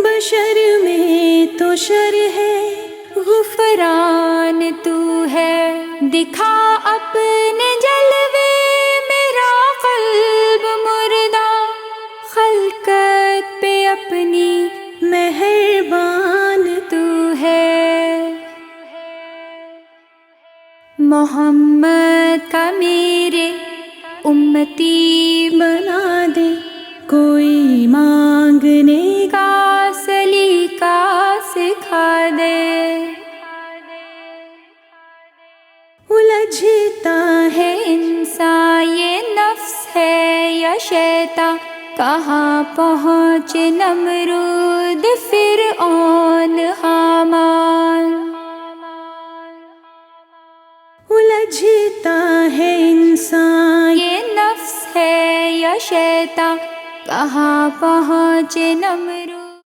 بشر میں تو شر ہے، غفران تو ہے، دکھا اپنے جلوے میرا قلب مردہ، خلقت پہ اپنی مہربان تو ہے۔ محمد کا میرے امتی بنا دے، کوئی مانگنے کا سلیقہ سکھا دے۔ الجھتا ہے انسان، یہ نفس ہے یا شیطان، کہاں پہنچے نمرود فرعون حامان۔ الجھتا ہے انسان، یہ نفس ہے یا شیطان، کہاں پہنچے نمرود